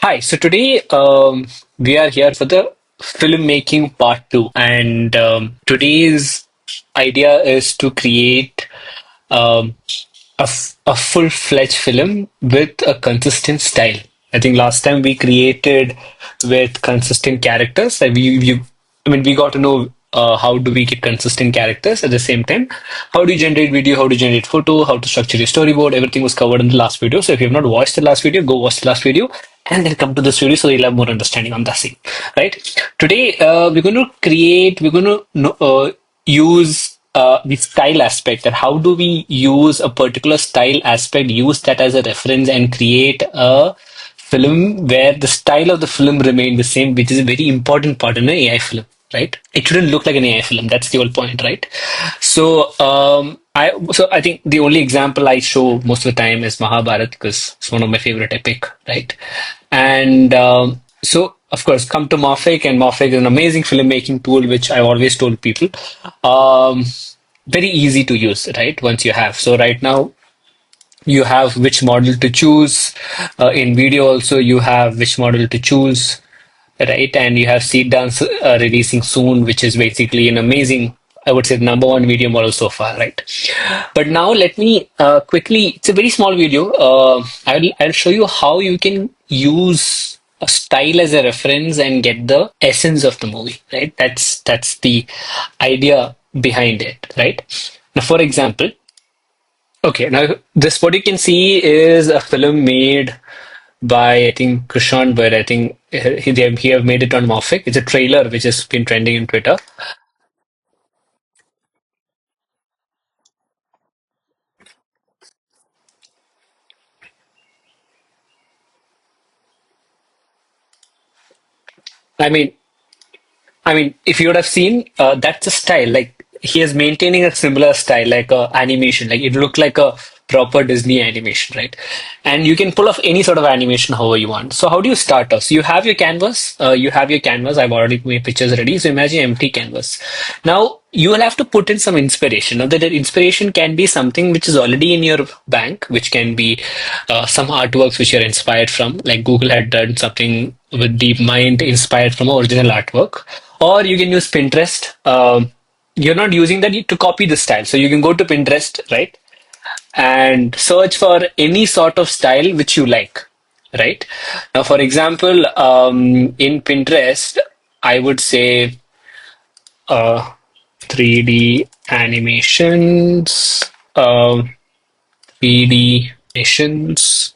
Hi, so today we are here for the filmmaking part two, and today's idea is to create um, a full-fledged film with a consistent style. I think last time we created with consistent characters. I mean, we got to know how do we get consistent characters at the same time. How do you generate video? How do you generate photo? How to structure your storyboard? Everything was covered in the last video. So if you have not watched the last video, go watch the last video and then come to this video so you'll have more understanding on the scene. Right? Today we're going to create. We're going to use the style aspect, and how do we use a particular style aspect, use that as a reference and create a film where the style of the film remain the same, which is a very important part in an AI film, right? It shouldn't look like an AI film. That's the whole point, right? So I think the only example I show most of the time is Mahabharat because it's one of my favorite epic, right? And so of course come to Morphic, and Morphic is an amazing filmmaking tool which I've always told people. Um, Very easy to use, right? Once you have. So right now you have which model to choose. In video also you have which model to choose, right? And you have Seed Dance releasing soon, which is basically an amazing, I would say, number one video model so far, right? But now let me quickly, it's a very small video. I'll show you how you can use a style as a reference and get the essence of the movie, right? That's the idea behind it, right? Now, for example, okay, now this what you can see is a film made by I think Krishan, but I think he have made it on Morphic. It's a trailer which has been trending in Twitter. I mean, if you would have seen, that's a style. Like he is maintaining a similar style, like animation. Like it looked like a proper Disney animation, right? And you can pull off any sort of animation however you want. So how do you start off? So you have your canvas. You have your canvas. I've already made pictures ready. So imagine empty canvas. Now you will have to put in some inspiration. Now that inspiration can be something which is already in your bank, which can be some artworks which you're inspired from. Like Google had done something with DeepMind inspired from original artwork, or you can use Pinterest. You're not using that to copy the style, so you can go to Pinterest, right, and search for any sort of style which you like, right? Now, for example, in Pinterest, I would say uh, 3D animations, 3D animations.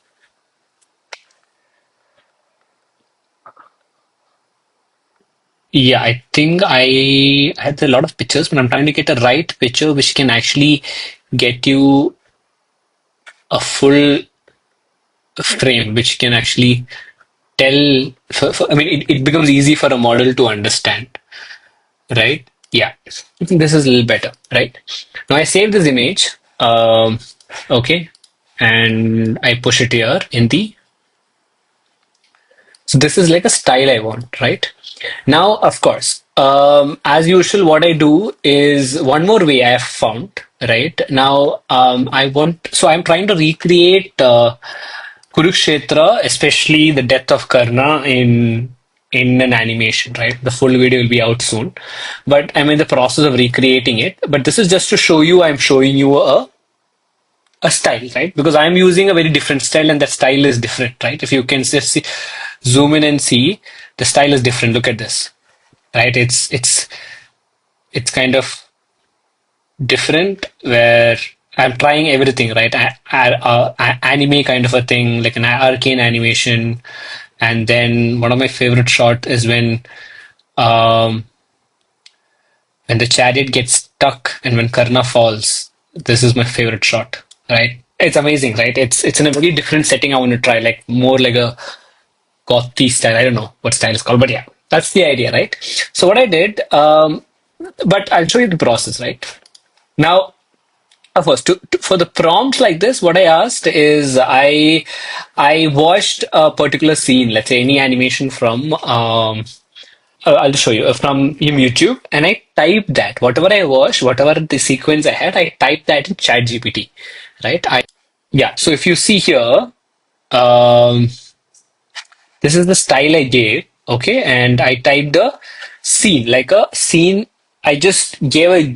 Yeah, I think I had a lot of pictures, but I'm trying to get a right picture which can actually get you a full frame, which can actually tell. I mean, it becomes easy for a model to understand, right? Yeah, I think this is a little better, right? Now I save this image, okay, and I push it here in the. So this is like a style I want, right? Now, of course, as usual, what I do is one more way I have found, right? Now, so I'm trying to recreate Kurukshetra, especially the death of Karna in an animation, right? The full video will be out soon, but I'm in the process of recreating it. But this is just to show you, I'm showing you a style, right? Because I'm using a very different style, and that style is different, right? If you can just see, zoom in and see, the style is different. Look at this, right? It's kind of different where I'm trying everything, right? Anime kind of a thing, like an arcane animation, and then one of my favorite shot is um, when the chariot gets stuck and when Karna falls. This is my favorite shot, right? It's amazing, right? It's in a very different setting. I want to try, like more like a gothy style. I don't know what style is called, but yeah, that's the idea, right? So what I did, but I'll show you the process, right? Now, of course, for the prompt like this, what I asked is I watched a particular scene, let's say any animation from I'll show you from YouTube, and I typed that whatever I watched, whatever the sequence I had, I typed that in Chat GPT, right? I Yeah. So if you see here, um, This is the style I gave, okay, and I typed a scene, like a scene. I just gave a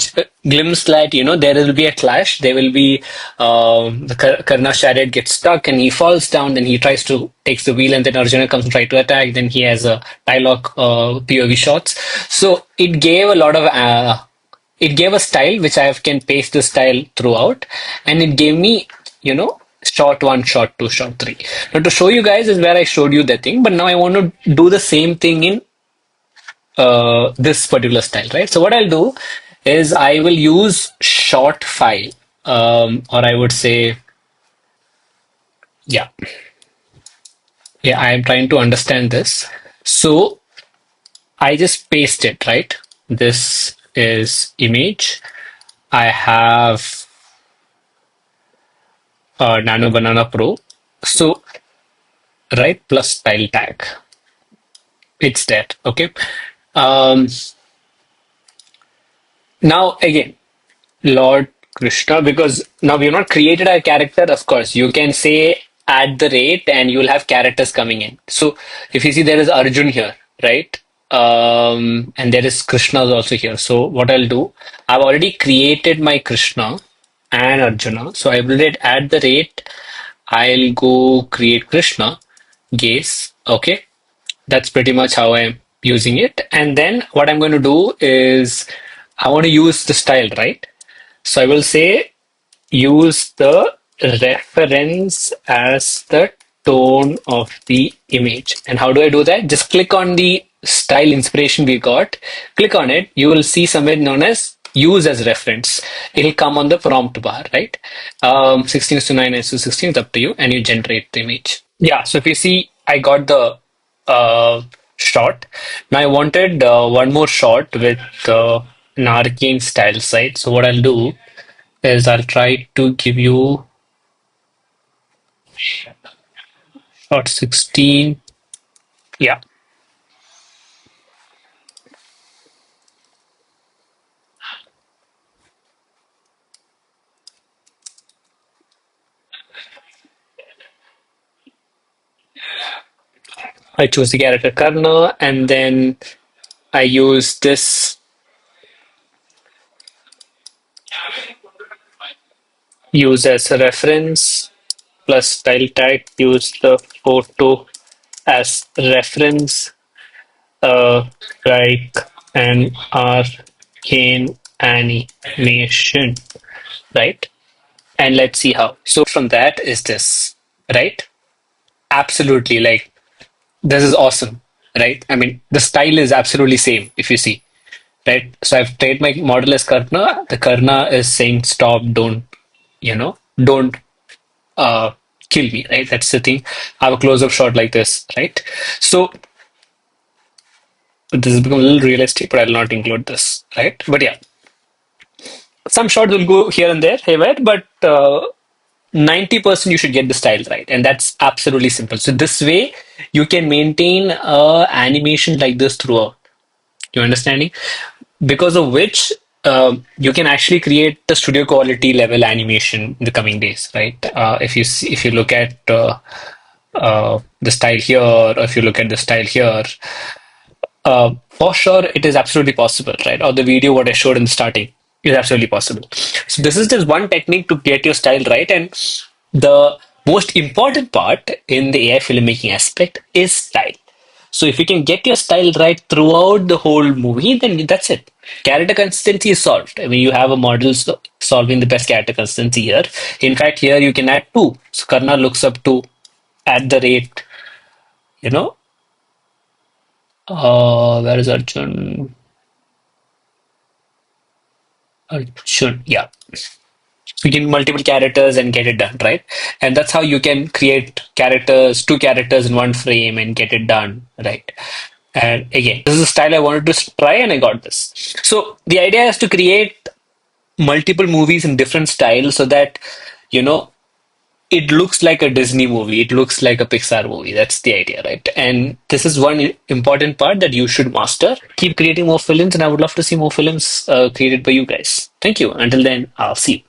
glimpse that there will be a clash. There will be Karna's chariot gets stuck and he falls down. Then he tries to takes the wheel, and then Arjuna comes and try to attack. Then he has a dialogue POV shots. So it gave a style which I can paste the style throughout, and it gave me, shot one, shot two, shot three. Now to show you guys is where I showed you the thing, but now I want to do the same thing in this particular style, right? So what I'll do is I will use short file, or I would say, yeah, yeah, I am trying to understand this. So I just paste it, right? This is image. I have Nano Banana Pro. So, right, plus style tag. It's that, okay? Um, Now, again, Lord Krishna, because now we've not created our character, of course. You can say at the rate and you'll have characters coming in. So if you see there is Arjun here, right? And there is Krishna also here. So what I'll do, I've already created my Krishna and Arjuna. So I will hit at the rate, I'll go create Krishna, gaze, okay? That's pretty much how I'm using it. And then what I'm going to do is I want to use the style, right? So I will say use the reference as the tone of the image. And how do I do that? Just click on the style inspiration we got, click on it. You will see somewhere known as use as reference. It'll come on the prompt bar, right? 16 to 9 is to 16, it's up to you, and you generate the image. Yeah, so if you see, I got the shot. Now I wanted one more shot with an arcane style side. So what I'll do is I'll try to give you shot 16. Yeah, I choose the character Karna, and then I use this, use as a reference plus style tag, use the photo as reference, like an arcane animation, right? And let's see how. So from that is this, right? Absolutely, like this is awesome, right? I mean, the style is absolutely same if you see, right? So I've tried my model as Karna. The Karna is saying stop, don't uh kill me, right? That's the thing. I have a close-up shot like this, right? So this has become a little realistic, but I'll not include this, right? But yeah, some shots will go here and there, haywire, but 90% you should get the style right, and that's absolutely simple. So this way you can maintain animation like this throughout. You understanding? Because of which you can actually create the studio quality level animation in the coming days, right? If you look at the style here, or if you look at the style here, for sure it is absolutely possible, right? Or the video what I showed in the starting is absolutely possible. So this is just one technique to get your style right, and the most important part in the AI filmmaking aspect is style. So if you can get your style right throughout the whole movie, then that's it. Character consistency is solved. I mean, you have a model solving the best character consistency here. In fact, here you can add two. So Karna looks up to at the rate, you know, where is Arjun? Arjun, yeah. So you can multiple characters and get it done, right? And that's how you can create characters, two characters in one frame and get it done, right? And again, this is the style I wanted to try, and I got this. So the idea is to create multiple movies in different styles so that, you know, it looks like a Disney movie, it looks like a Pixar movie. That's the idea, right? And this is one important part that you should master. Keep creating more films, and I would love to see more films created by you guys. Thank you. Until then, I'll see you.